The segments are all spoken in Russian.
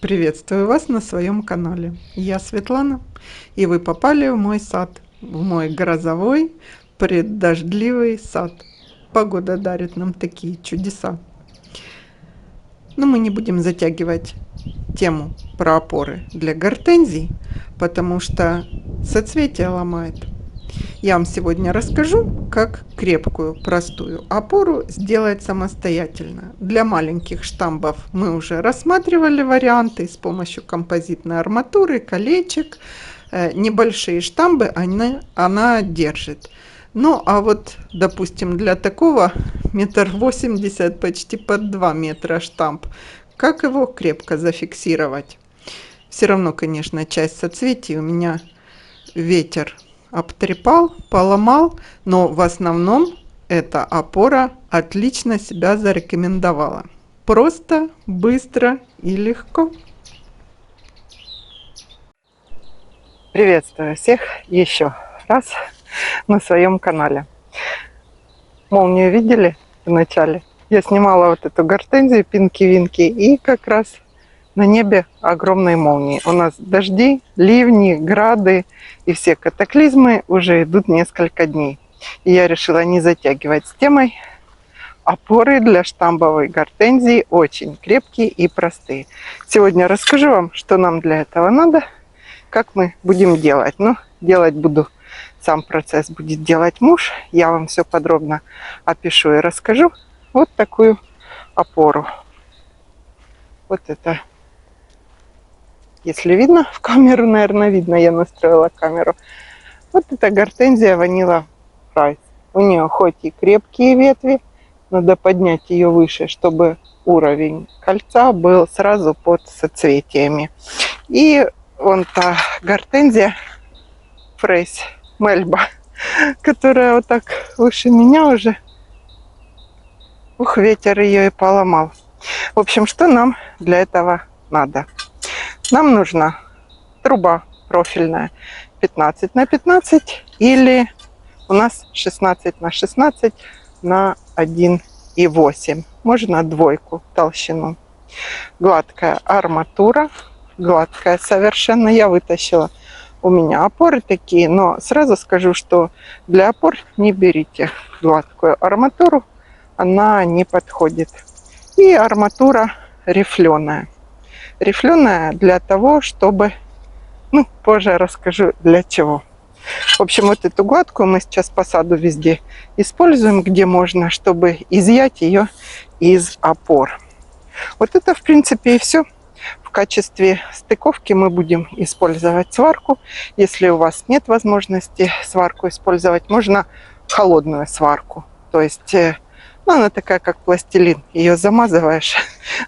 Приветствую вас на своем канале. Я Светлана, и вы попали в мой сад, в мой грозовой, преддождливый сад. Погода дарит нам такие чудеса. Но мы не будем затягивать тему про опоры для гортензий, потому что соцветие ломает. Я вам сегодня расскажу, как крепкую, простую опору сделать самостоятельно. Для маленьких штамбов мы уже рассматривали варианты с помощью композитной арматуры, колечек. Небольшие штамбы она держит. Ну, а вот, допустим, для такого 1,80 м, почти под 2 метра штамп, как его крепко зафиксировать? Все равно, конечно, часть соцветий у меня ветер обтрепал, поломал, но в основном эта опора отлично себя зарекомендовала. Просто, быстро и легко. Приветствую всех еще раз на своем канале. Молнию видели в начале? Я снимала вот эту гортензию Пинки-Винки, и как раз на небе огромные молнии. У нас дожди, ливни, грады и все катаклизмы уже идут несколько дней. И я решила не затягивать с темой. Опоры для штамбовой гортензии очень крепкие и простые. Сегодня расскажу вам, что нам для этого надо, как мы будем делать. Ну, делать буду, сам процесс будет делать муж. Я вам все подробно опишу и расскажу. Вот такую опору. Вот это. Если видно в камеру, наверное, видно, я настроила камеру. Вот это гортензия Vanilla Price. У нее хоть и крепкие ветви, надо поднять ее выше, чтобы уровень кольца был сразу под соцветиями. И вон та гортензия Фрейс Мельба, которая вот так выше меня уже. Ух, ветер ее и поломал. В общем, что нам для этого надо? Нам нужна труба профильная 15 на 15 или у нас 16 на 16 на 1,8. Можно двойку толщину. Гладкая арматура. Гладкая совершенно. Я вытащила. У меня опоры такие, но сразу скажу, что для опор не берите гладкую арматуру. Она не подходит. И арматура рифленая. Рифленая для того, чтобы... Ну, позже расскажу для чего. В общем, вот эту гладкую мы сейчас по саду везде используем, где можно, чтобы изъять ее из опор. Вот это, в принципе, и все. В качестве стыковки мы будем использовать сварку. Если у вас нет возможности сварку использовать, можно холодную сварку. То есть, ну, она такая, как пластилин. Ее замазываешь,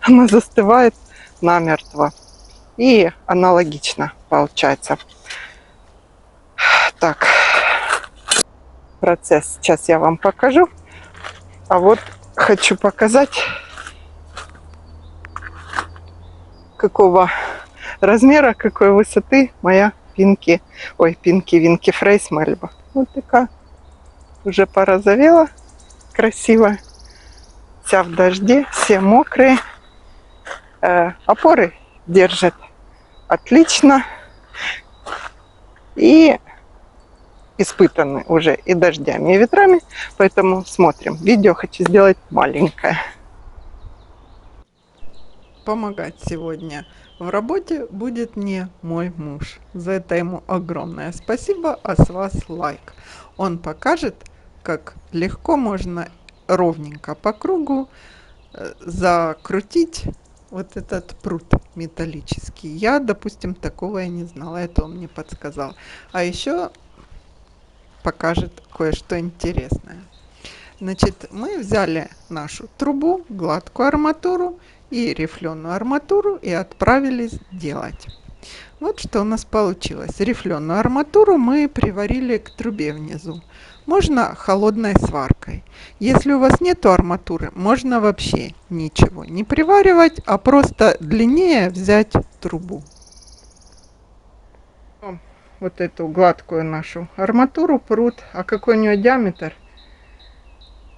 она застывает намертво. И аналогично получается. Так, процесс сейчас я вам покажу. А вот хочу показать, какого размера, какой высоты моя Пинки-Винки Фрейс Мельба. Вот такая. Уже порозовела. Красивая. Вся в дожде. Все мокрые. Опоры держат отлично. И испытаны уже и дождями, и ветрами. Поэтому смотрим. Видео хочу сделать маленькое. Помогать сегодня в работе будет мне мой муж. За это ему огромное спасибо, а с вас лайк. Он покажет, как легко можно ровненько по кругу закрутить вот этот пруд металлический. Я, допустим, такого и не знала, это он мне подсказал. А еще покажет кое-что интересное. Значит, мы взяли нашу трубу, гладкую арматуру и рифленую арматуру и отправились делать. Вот что у нас получилось. Рифленую арматуру мы приварили к трубе внизу. Можно холодной сваркой. Если у вас нет арматуры, можно вообще ничего не приваривать, а просто длиннее взять трубу. Вот эту гладкую нашу арматуру, пруд. А какой у нее диаметр?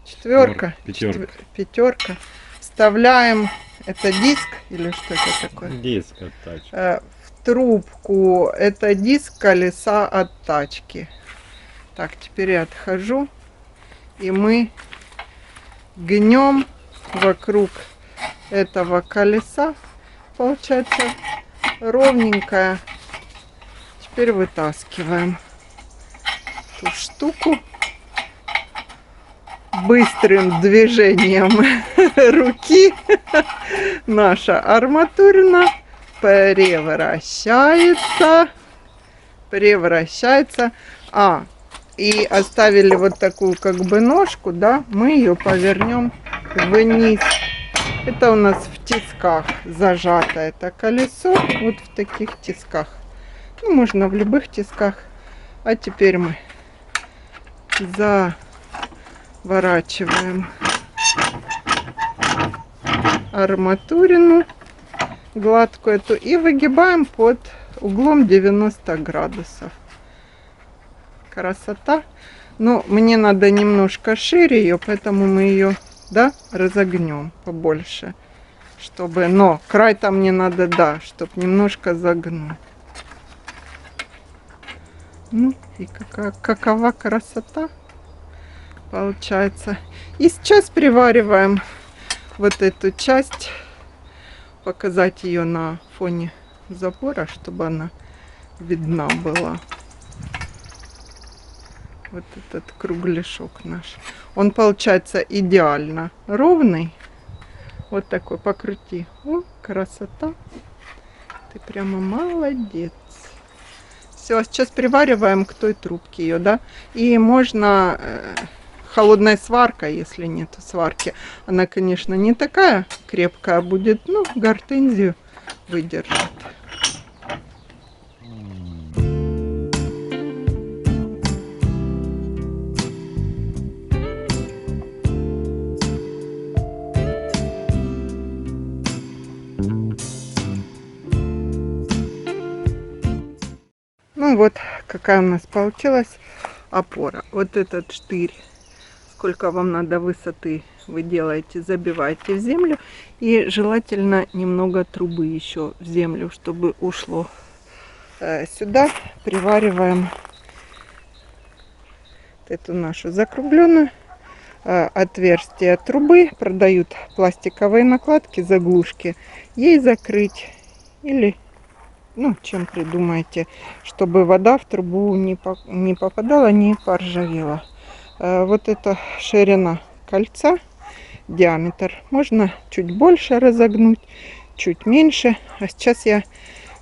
Четверка. Пятерка. Пятерка. Вставляем Это диск или что это такое? Диск от тачки. В трубку. Это диск колеса от тачки. Так, теперь я отхожу. И мы гнем вокруг этого колеса. Получается ровненькая. Теперь вытаскиваем эту штуку быстрым движением руки. Наша арматурина превращается. И оставили вот такую как бы ножку, да, мы ее повернем вниз. Это у нас в тисках зажато это колесо, вот в таких тисках. Ну, можно в любых тисках. А теперь мы заворачиваем арматурину гладкую эту и выгибаем под углом 90 градусов. Красота. Но мне надо немножко шире ее, поэтому мы ее, да, разогнем побольше. Чтобы, но край там не надо, да, чтобы немножко загнуть. Ну и какова красота получается. И сейчас привариваем вот эту часть, показать ее на фоне забора, чтобы она видна была. Вот этот кругляшок наш. Он получается идеально ровный. Вот такой, покрути. О, красота. Ты прямо молодец. Все, сейчас привариваем к той трубке ее, да. И можно холодной сваркой, если нету сварки. Она, конечно, не такая крепкая будет, но гортензию выдержит. Ну вот какая у нас получилась опора. Вот этот штырь, сколько вам надо высоты, вы делаете, забиваете в землю. И желательно немного трубы еще в землю, чтобы ушло. Сюда привариваем эту нашу закругленную отверстие трубы. Продают пластиковые накладки, заглушки. Ей закрыть или... Ну, чем придумаете, чтобы вода в трубу не попадала, не поржавела. Вот эта ширина кольца, диаметр. Можно чуть больше разогнуть, чуть меньше. А сейчас я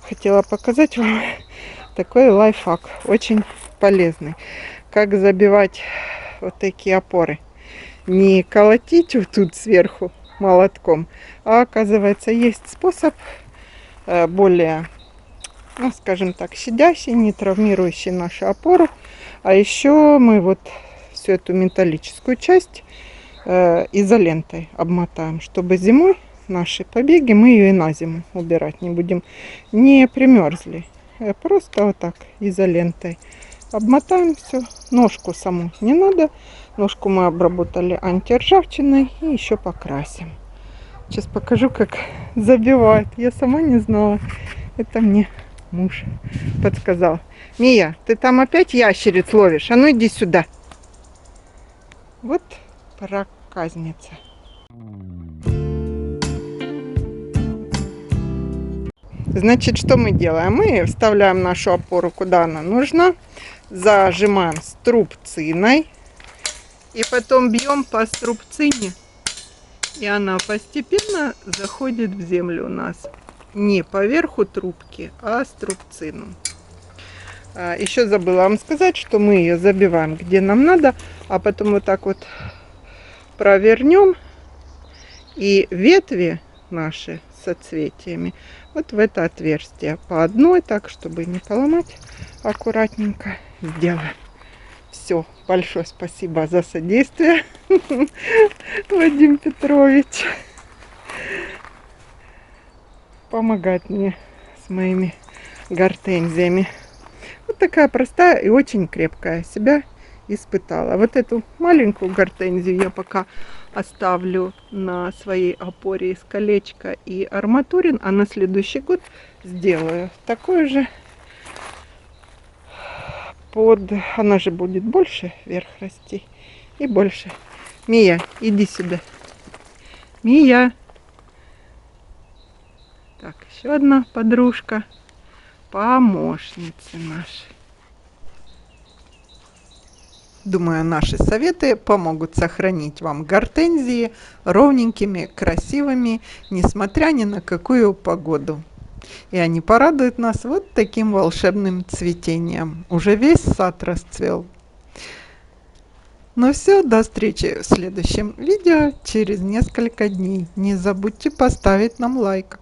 хотела показать вам такой лайфхак, очень полезный. Как забивать вот такие опоры. Не колотить вот тут сверху молотком, а оказывается есть способ более... ну, скажем так, щадящий, не травмирующий нашу опору. А еще мы вот всю эту металлическую часть изолентой обмотаем, чтобы зимой наши побеги, мы ее и на зиму убирать не будем, не примерзли. Просто вот так изолентой обмотаем все. Ножку саму не надо. Ножку мы обработали антиржавчиной и еще покрасим. Сейчас покажу, как забивают. Я сама не знала. Это мне муж подсказал. Мия, ты там опять ящериц ловишь? А ну иди сюда. Вот проказница. Значит, что мы делаем? Мы вставляем нашу опору, куда она нужна. Зажимаем струбциной. И потом бьем по струбцине. И она постепенно заходит в землю у нас. Не по верху трубки, а струбцину. Еще забыла вам сказать, что мы ее забиваем где нам надо, а потом вот так вот провернем. И ветви наши с соцветиями вот в это отверстие по одной, так, чтобы не поломать, аккуратненько сделаем. Все, большое спасибо за содействие, Вадим Петрович. Помогать мне с моими гортензиями. Вот такая простая и очень крепкая, себя испытала. Вот эту маленькую гортензию я пока оставлю на своей опоре из колечка и арматурин, а на следующий год сделаю такой же она же будет больше вверх расти и больше. Мия, иди сюда. Мия. Так, еще одна подружка, помощница наша. Думаю, наши советы помогут сохранить вам гортензии ровненькими, красивыми, несмотря ни на какую погоду. И они порадуют нас вот таким волшебным цветением. Уже весь сад расцвел. Ну все, до встречи в следующем видео через несколько дней. Не забудьте поставить нам лайк.